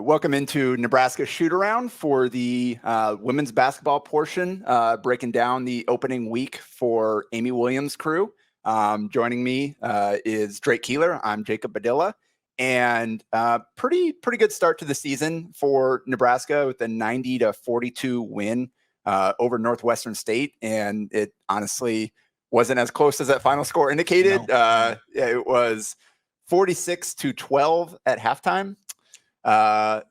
Welcome into Nebraska Shootaround for the women's basketball portion, breaking down the opening week for Amy Williams' crew. Joining me is Drake Keeler. I'm Jacob Padilla, and pretty good start to the season for Nebraska with a 90-42 win over Northwestern State, and it honestly wasn't as close as that final score indicated. No. It was 46-12 at halftime.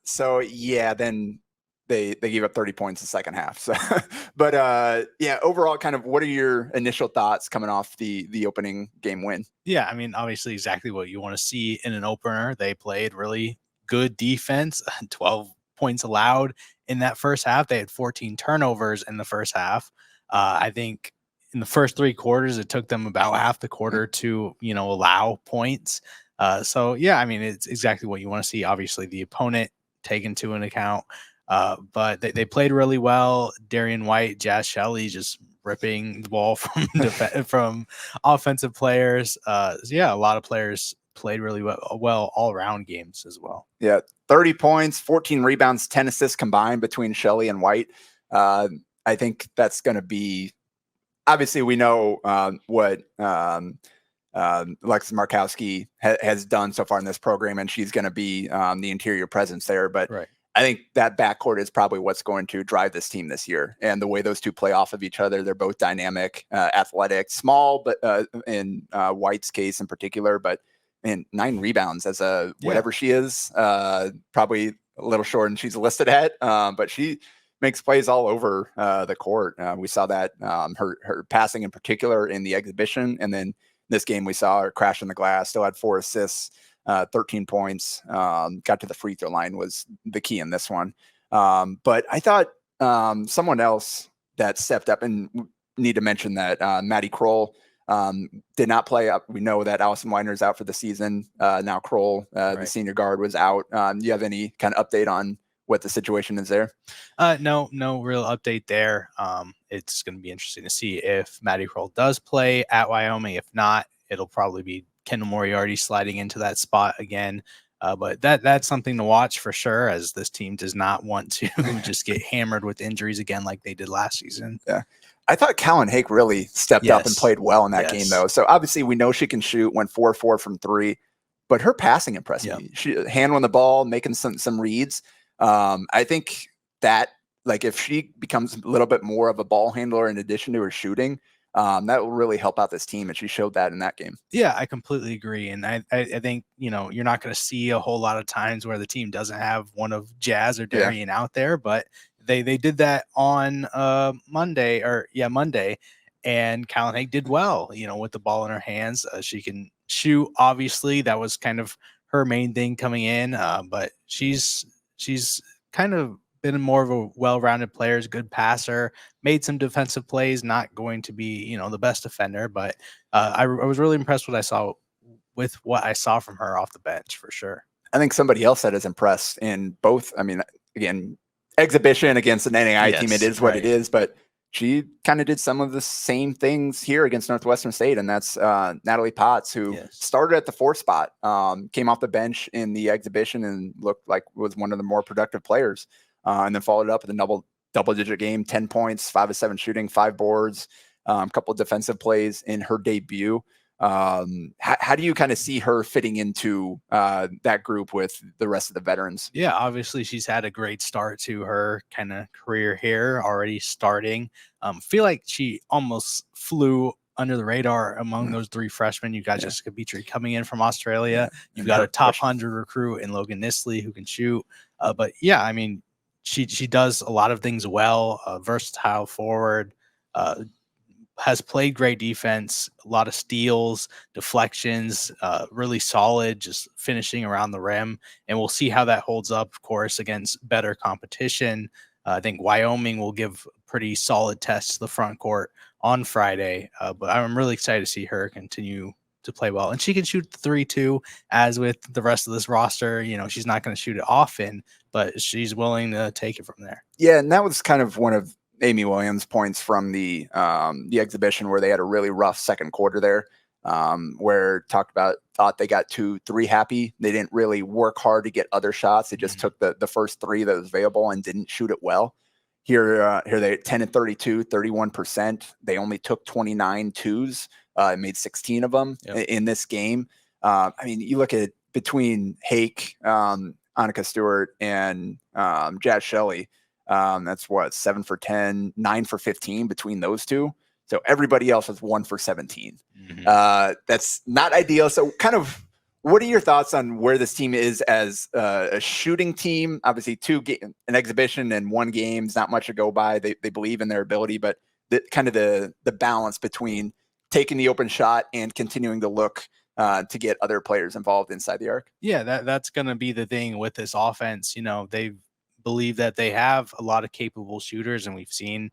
So yeah, then they gave up 30 points the second half. So, but yeah, overall, kind of, what are your initial thoughts coming off the opening game win? Yeah, I mean, obviously exactly what you want to see in an opener. They played really good defense, 12 points allowed in that first half. They had 14 turnovers in the first half. I think in the first three quarters, it took them about half the quarter to, allow points. So yeah, I mean, it's exactly what you want to see. Obviously the opponent taken into an account, but they played really well. Darian White, Jazz Shelley just ripping the ball from from offensive players. Yeah, a lot of players played really well all around games as well. Yeah, 30 points, 14 rebounds, 10 assists combined between Shelley and White. I think that's going to be, obviously we know what Alexis Markowski has done so far in this program, and she's going to be the interior presence there. But right. I think that backcourt is probably what's going to drive this team this year. And the way those two play off of each other, they're both dynamic, athletic, small, but in White's case in particular, but 9 rebounds as a whatever she is, probably a little short and she's listed at, but she makes plays all over the court. We saw that her passing in particular in the exhibition, and then this game we saw her crashing the glass, still had 4 assists, 13 points, got to the free throw line was the key in this one. But I thought someone else that stepped up, and need to mention that Maddie Kroll did not play up. We know that Allison Weiner's out for the season. Now Kroll, the senior guard, was out. Do you have any kind of update on what the situation is there? No real update there. It's going to be interesting to see if Maddie Kroll does play at Wyoming. If not, it'll probably be Kendall Moriarty sliding into that spot again. But that's something to watch for sure, as this team does not want to just get hammered with injuries again like they did last season. Yeah. I thought Callan Hake really stepped up and played well in that game, though. So obviously we know she can shoot, went 4-4 from 3, but her passing impressed me. She handling the ball, making some reads. I think that, like, if she becomes a little bit more of a ball handler in addition to her shooting, that will really help out this team, and she showed that in that game. Yeah, I completely agree, and I think you're not going to see a whole lot of times where the team doesn't have one of Jazz or Darian out there, but they did that on Monday, and Callan Hake did well, with the ball in her hands. She can shoot. Obviously, that was kind of her main thing coming in, but she's kind of been more of a well-rounded player, is a good passer, made some defensive plays, not going to be, the best defender, but I was really impressed with what I saw from her off the bench for sure. I think somebody else that is impressed in both, I mean, again, exhibition against an NAI team, it is what it is, but she kind of did some of the same things here against Northwestern State, and that's Natalie Potts, who started at the 4 spot, came off the bench in the exhibition and looked like was one of the more productive players, and then followed it up with a double-digit game, 10 points, 5 of 7 shooting, 5 boards, a couple of defensive plays in her debut. How do you kind of see her fitting into that group with the rest of the veterans? Yeah, obviously she's had a great start to her kind of career here, already starting. Feel like she almost flew under the radar among those 3 freshmen. You've got Jessica Beatrice coming in from Australia. You've got a top 100 recruit in Logan Nisley who can shoot. But yeah, I mean, she does a lot of things well, versatile forward, has played great defense, a lot of steals, deflections, really solid, just finishing around the rim. And we'll see how that holds up, of course, against better competition. I think Wyoming will give pretty solid tests to the front court on Friday. But I'm really excited to see her continue to play well. And she can shoot the 3 too, as with the rest of this roster. She's not going to shoot it often, but she's willing to take it from there. Yeah, and that was kind of one of Amy Williams' points from the exhibition, where they had a really rough second quarter there. where thought they got 2-3 happy. They didn't really work hard to get other shots. They just took the first 3 that was available and didn't shoot it well. Here they 10 and 32, 31%. They only took 29 twos, made 16 of them in this game. I mean, you look at between Hake, Annika Stewart, and Jazz Shelley. That's what, 7 for 10, 9 for 15 between those two. So everybody else was 1 for 17. That's not ideal. So kind of, what are your thoughts on where this team is as a shooting team? Obviously, an exhibition and 1 game is not much to go by. They believe in their ability, but the balance between taking the open shot and continuing to look to get other players involved inside the arc. Yeah, that's going to be the thing with this offense. They believe that they have a lot of capable shooters, and we've seen,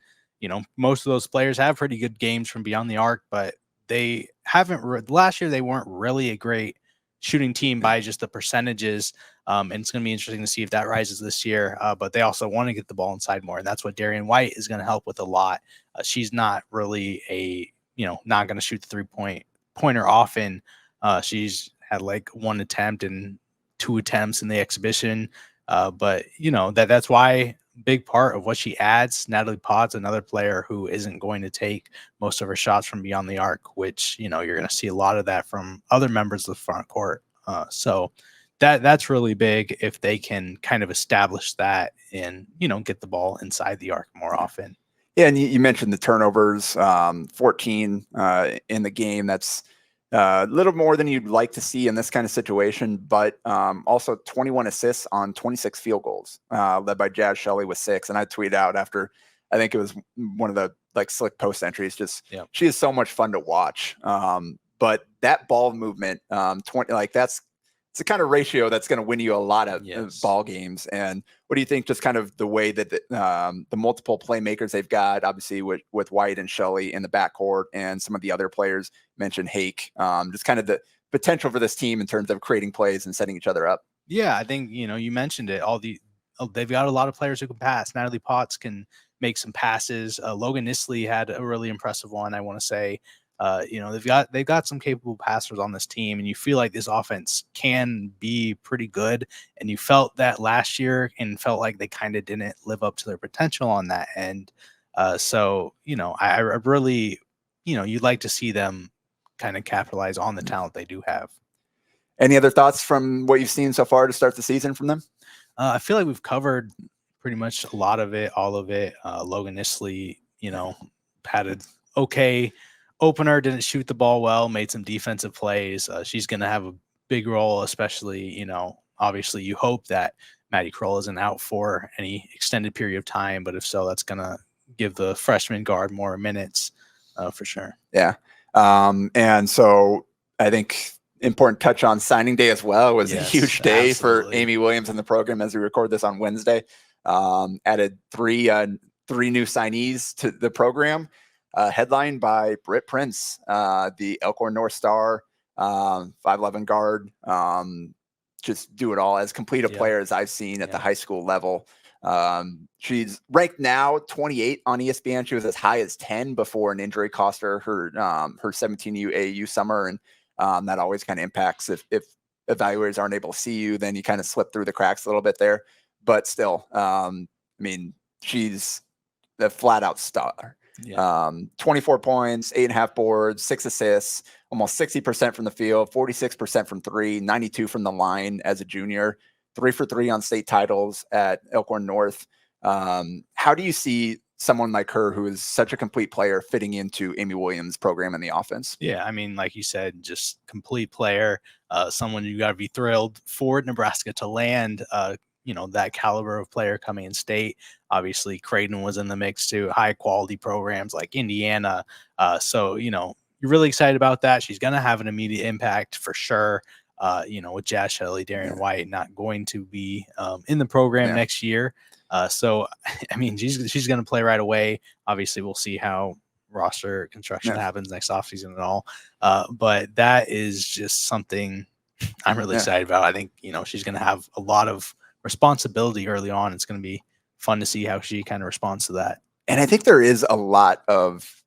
most of those players have pretty good games from beyond the arc, but they haven't. Last year, they weren't really a great shooting team by just the percentages. And it's going to be interesting to see if that rises this year. But they also want to get the ball inside more. And that's what Darian White is going to help with a lot. She's not really not going to shoot the 3-pointer often. She's had like 1 attempt and 2 attempts in the exhibition. But that's why big part of what she adds. Natalie Potts, another player who isn't going to take most of her shots from beyond the arc, which, you're going to see a lot of that from other members of the front court. So that's really big if they can kind of establish that and, get the ball inside the arc more often. Yeah. And you mentioned the turnovers, 14 in the game. That's a little more than you'd like to see in this kind of situation, but also 21 assists on 26 field goals, led by Jazz Shelley with 6. And I tweeted out after, I think it was one of the slick post entries, she is so much fun to watch. But that ball movement, 20, it's the kind of ratio that's going to win you a lot of ball games. And what do you think, just kind of the way that the multiple playmakers they've got, obviously with White and Shelley in the backcourt, and some of the other players mentioned Hake, just kind of the potential for this team in terms of creating plays and setting each other up? Yeah, I think, you mentioned it. They've got a lot of players who can pass. Natalie Potts can make some passes. Logan Nisley had a really impressive one, I want to say. They've got some capable passers on this team, and you feel like this offense can be pretty good. And you felt that last year, and felt like they kind of didn't live up to their potential on that end. So I really, you'd like to see them kind of capitalize on the talent they do have. Any other thoughts from what you've seen so far to start the season from them? I feel like we've covered pretty much a lot of it, all of it. Logan Nisley, had an okay opener, didn't shoot the ball well, made some defensive plays. She's going to have a big role, especially, obviously you hope that Maddie Kroll isn't out for any extended period of time, but if so, that's going to give the freshman guard more minutes for sure. Yeah. And so I think important touch on signing day as well. It was a huge day for Amy Williams in the program as we record this on Wednesday. Added three new signees to the program. Headlined by Britt Prince, the Elkhorn North Star, 5'11" guard. Just do it all, as complete a player as I've seen at the high school level. She's ranked now 28 on ESPN. She was as high as 10 before an injury cost her 17U AAU summer, and that always kind of impacts if evaluators aren't able to see you, then you kind of slip through the cracks a little bit there. But still, she's the flat out star. 24 points, 8.5 boards, 6 assists, almost 60% from the field, 46% from 3, 92 from the line as a junior, 3 for 3 on state titles at Elkhorn North. How do you see someone like her, who is such a complete player, fitting into Amy Williams' program in the offense? Yeah, like you said, just complete player, someone you got to be thrilled for Nebraska to land, that caliber of player coming in state. Obviously, Creighton was in the mix too, high quality programs like Indiana. So, you're really excited about that. She's going to have an immediate impact for sure. With Jazz Shelley, Darian White not going to be in the program next year. So, she's going to play right away. Obviously, we'll see how roster construction happens next offseason and all. But that is just something I'm really excited about. I think, she's going to have a lot of responsibility early on. It's going to be fun to see how she kind of responds to that. And I think there is a lot of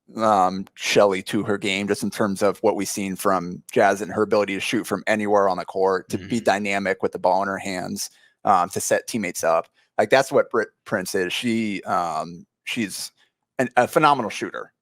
Shelley to her game, just in terms of what we've seen from Jazz and her ability to shoot from anywhere on the court, to be dynamic with the ball in her hands, to set teammates up. Like, that's what Britt Prince is. She's a phenomenal shooter,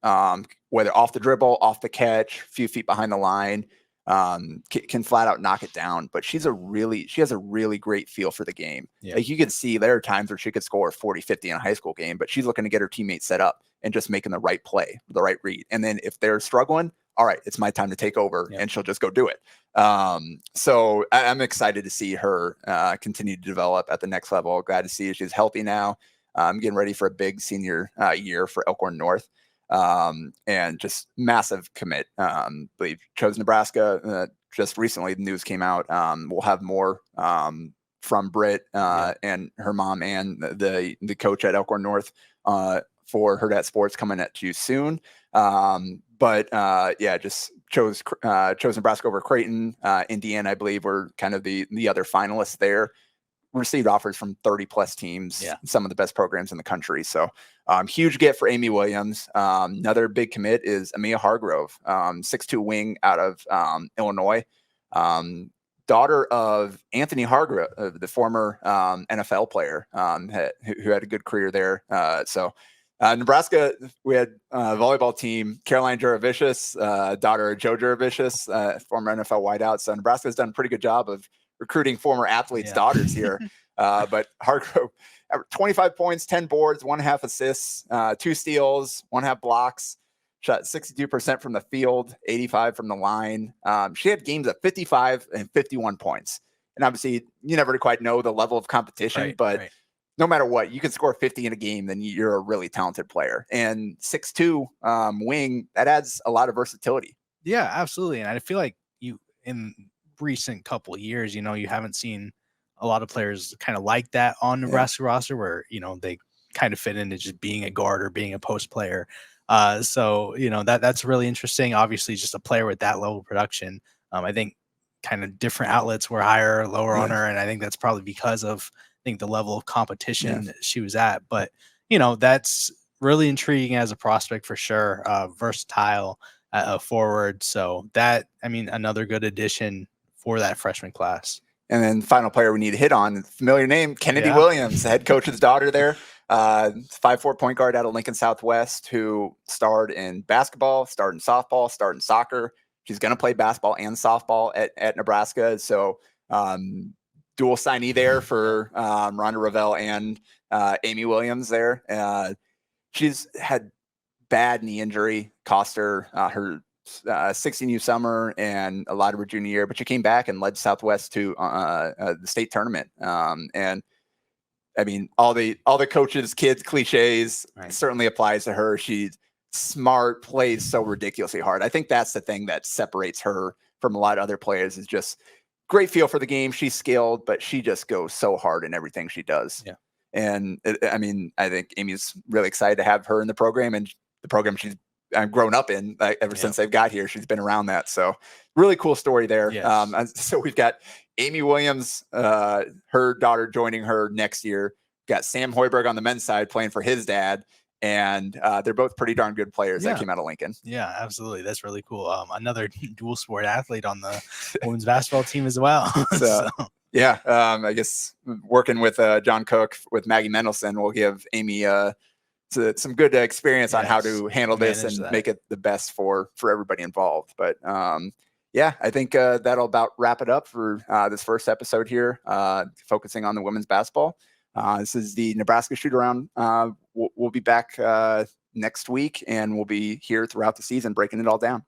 whether off the dribble, off the catch, a few feet behind the line, can flat out knock it down. But she has a really great feel for the game. Yeah. Like, you could see there are times where she could score 40, 50 in a high school game, but she's looking to get her teammates set up and just making the right play, the right read. And then if they're struggling, all right, it's my time to take over, and she'll just go do it. So I'm excited to see her continue to develop at the next level. Glad to see she's healthy now. Getting ready for a big senior year for Elkhorn North. And just massive commit. Believe chose Nebraska. Just recently, the news came out. We'll have more from Britt and her mom and the coach at Elkhorn North for Hurrdat Sports coming at you soon. Just chose Nebraska over Creighton. Indiana, I believe, were kind of the other finalists there. Received offers from 30 plus teams, some of the best programs in the country. So huge get for Amy Williams. Another big commit is Amia Hargrove, 6'2" wing out of Illinois. Daughter of Anthony Hargrove, the former NFL player who had a good career there. Nebraska, we had a volleyball team, Caroline Juravicius, daughter of Joe Juravicius, former NFL wideout. So Nebraska's done a pretty good job of recruiting former athletes' daughters here. But Hargrove, 25 points, 10 boards, 1.5 assists, 2 steals, 1.5 blocks, shot 62% from the field, 85 from the line. She had games at 55 and 51 points. And obviously, you never quite know the level of competition, but no matter what, you can score 50 in a game, then you're a really talented player. And 6'2" wing, that adds a lot of versatility. Yeah, absolutely. And I feel like in recent couple of years, you haven't seen a lot of players kind of like that on Nebraska roster, where they kind of fit into just being a guard or being a post player. So that's really interesting. Obviously, just a player with that level of production. I think kind of different outlets were higher or lower on her, and I think that's probably because of the level of competition that she was at. But that's really intriguing as a prospect for sure. Versatile forward. So another good addition for that freshman class. And then final player we need to hit on, familiar name, Kennedy Williams, the head coach's daughter there, 5'4" point guard out of Lincoln Southwest, who starred in basketball, starred in softball, starred in soccer. She's going to play basketball and softball at Nebraska. So dual signee there for Rhonda Ravel and Amy Williams there. She's had bad knee injury, cost her her 16U summer and a lot of her junior year, but she came back and led Southwest to the state tournament. And I mean, all the coaches, kids, cliches certainly applies to her. She's smart, plays so ridiculously hard. I think that's the thing that separates her from a lot of other players, is just great feel for the game. She's skilled, but she just goes so hard in everything she does. Yeah. And I think Amy's really excited to have her in the program, and the program she's grown up in ever since they've got here. She's been around that. So really cool story there. Yes. So we've got Amy Williams, her daughter joining her next year. Got Sam Hoiberg on the men's side playing for his dad. And they're both pretty darn good players that came out of Lincoln. Yeah, absolutely. That's really cool. Another dual sport athlete on the women's basketball team as well. Yeah. I guess working with John Cook with Maggie Mendelson will give Amy some good experience on how to handle this and make it the best for everybody involved. But I think that'll about wrap it up for this first episode here, focusing on the women's basketball. This is the Nebraska Shootaround. We'll be back next week, and we'll be here throughout the season breaking it all down.